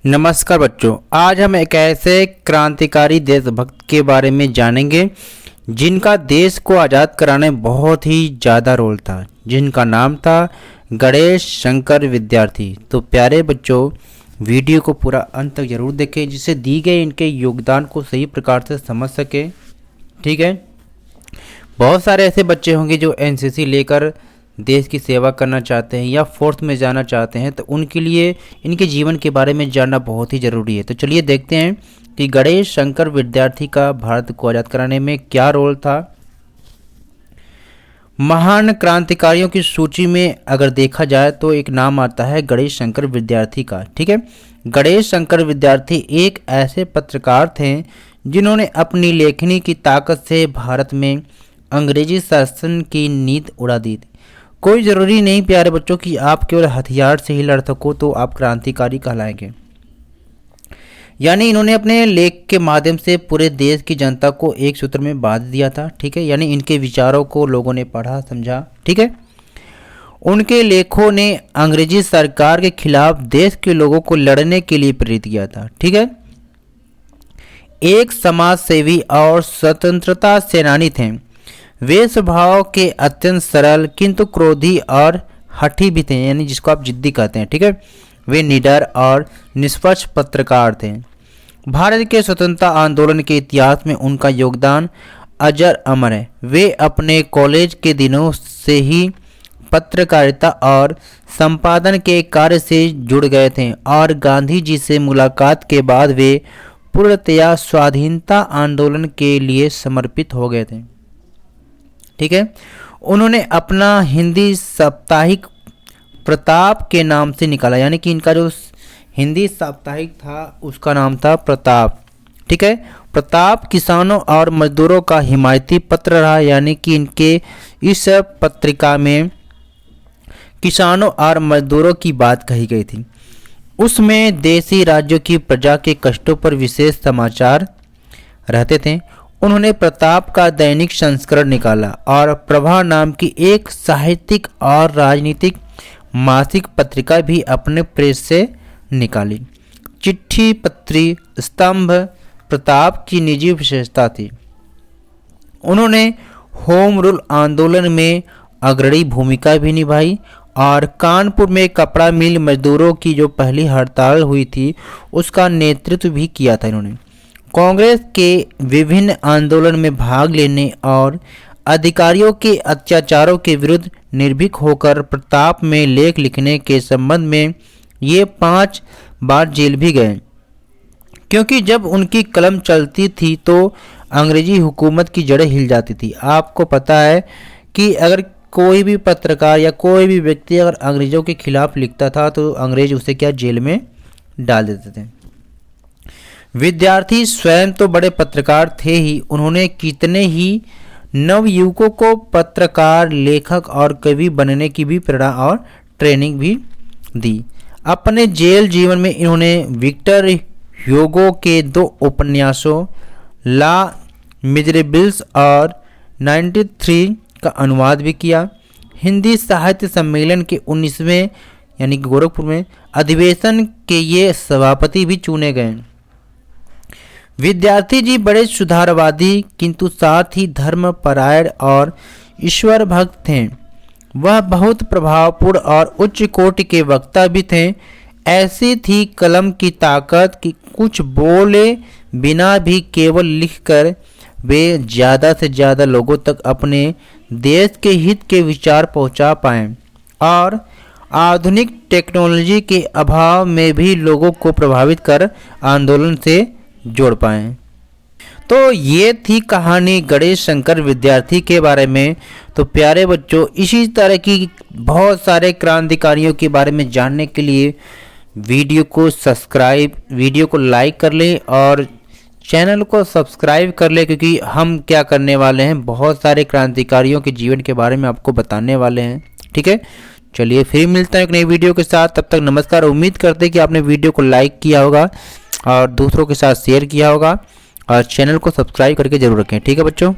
नमस्कार बच्चों, आज हम एक ऐसे क्रांतिकारी देशभक्त के बारे में जानेंगे जिनका देश को आज़ाद कराने में बहुत ही ज़्यादा रोल था, जिनका नाम था गणेश शंकर विद्यार्थी। तो प्यारे बच्चों, वीडियो को पूरा अंत तक जरूर देखें जिससे दी गए इनके योगदान को सही प्रकार से समझ सके। ठीक है, बहुत सारे ऐसे बच्चे होंगे जो एनसीसी लेकर देश की सेवा करना चाहते हैं या फोर्स में जाना चाहते हैं, तो उनके लिए इनके जीवन के बारे में जानना बहुत ही ज़रूरी है। तो चलिए देखते हैं कि गणेश शंकर विद्यार्थी का भारत को आज़ाद कराने में क्या रोल था। महान क्रांतिकारियों की सूची में अगर देखा जाए तो एक नाम आता है गणेश शंकर विद्यार्थी का। ठीक है, गणेश शंकर विद्यार्थी एक ऐसे पत्रकार थे जिन्होंने अपनी लेखनी की ताकत से भारत में अंग्रेजी शासन की नींद उड़ा दी थी। कोई ज़रूरी नहीं प्यारे बच्चों कि आप केवल हथियार से ही लड़ सको तो आप क्रांतिकारी कहलाएंगे। यानी इन्होंने अपने लेख के माध्यम से पूरे देश की जनता को एक सूत्र में बांध दिया था। ठीक है, यानी इनके विचारों को लोगों ने पढ़ा समझा। ठीक है, उनके लेखों ने अंग्रेजी सरकार के खिलाफ देश के लोगों को लड़ने के लिए प्रेरित किया था। ठीक है, एक समाज सेवी और स्वतंत्रता सेनानी थे। वे स्वभाव के अत्यंत सरल किंतु क्रोधी और हठी भी थे, यानी जिसको आप जिद्दी कहते हैं। ठीक है, वे निडर और निष्पक्ष पत्रकार थे। भारत के स्वतंत्रता आंदोलन के इतिहास में उनका योगदान अजर अमर है। वे अपने कॉलेज के दिनों से ही पत्रकारिता और संपादन के कार्य से जुड़ गए थे और गांधी जी से मुलाकात के बाद वे पूर्णतया स्वाधीनता आंदोलन के लिए समर्पित हो गए थे। ठीक है, उन्होंने अपना हिंदी साप्ताहिक प्रताप के नाम से निकाला, यानी कि इनका जो हिंदी साप्ताहिक था उसका नाम था प्रताप। ठीक है, प्रताप किसानों और मजदूरों का हिमायती पत्र रहा, यानी कि इनके इस पत्रिका में किसानों और मजदूरों की बात कही गई थी। उसमें देशी राज्यों की प्रजा के कष्टों पर विशेष समाचार रहते थे। उन्होंने प्रताप का दैनिक संस्करण निकाला और प्रभा नाम की एक साहित्यिक और राजनीतिक मासिक पत्रिका भी अपने प्रेस से निकाली। चिट्ठी पत्री स्तंभ प्रताप की निजी विशेषता थी। उन्होंने होम रूल आंदोलन में अग्रणी भूमिका भी निभाई और कानपुर में कपड़ा मिल मजदूरों की जो पहली हड़ताल हुई थी उसका नेतृत्व भी किया था। इन्होंने कांग्रेस के विभिन्न आंदोलन में भाग लेने और अधिकारियों के अत्याचारों के विरुद्ध निर्भीक होकर प्रताप में लेख लिखने के संबंध में ये 5 बार जेल भी गए, क्योंकि जब उनकी कलम चलती थी तो अंग्रेजी हुकूमत की जड़ें हिल जाती थी। आपको पता है कि अगर कोई भी पत्रकार या कोई भी व्यक्ति अगर अंग्रेजों के खिलाफ लिखता था तो अंग्रेज उसे क्या जेल में डाल देते थे। विद्यार्थी स्वयं तो बड़े पत्रकार थे ही, उन्होंने कितने ही नवयुवकों को पत्रकार, लेखक और कवि बनने की भी प्रेरणा और ट्रेनिंग भी दी। अपने जेल जीवन में इन्होंने विक्टर ह्यूगो के 2 उपन्यासों ला मिजरेबल्स और 93 का अनुवाद भी किया। हिंदी साहित्य सम्मेलन के 19वें यानी कि गोरखपुर में अधिवेशन के ये सभापति भी चुने गए। विद्यार्थी जी बड़े सुधारवादी किंतु साथ ही धर्मपरायण और ईश्वर भक्त थे। वह बहुत प्रभावपूर्ण और उच्च कोटि के वक्ता भी थे। ऐसी थी कलम की ताकत कि कुछ बोले बिना भी केवल लिखकर वे ज़्यादा से ज़्यादा लोगों तक अपने देश के हित के विचार पहुंचा पाएं और आधुनिक टेक्नोलॉजी के अभाव में भी लोगों को प्रभावित कर आंदोलन से जोड़ पाएं। तो ये थी कहानी गणेश शंकर विद्यार्थी के बारे में। तो प्यारे बच्चों, इसी तरह की बहुत सारे क्रांतिकारियों के बारे में जानने के लिए वीडियो को लाइक कर लें और चैनल को सब्सक्राइब कर लें, क्योंकि हम क्या करने वाले हैं, बहुत सारे क्रांतिकारियों के जीवन के बारे में आपको बताने वाले हैं। ठीक है, चलिए फिर मिलते हैं एक नई वीडियो के साथ। तब तक नमस्कार। उम्मीद करते हैं कि आपने वीडियो को लाइक किया होगा और दूसरों के साथ शेयर किया होगा और चैनल को सब्सक्राइब करके जरूर रखें। ठीक है बच्चों।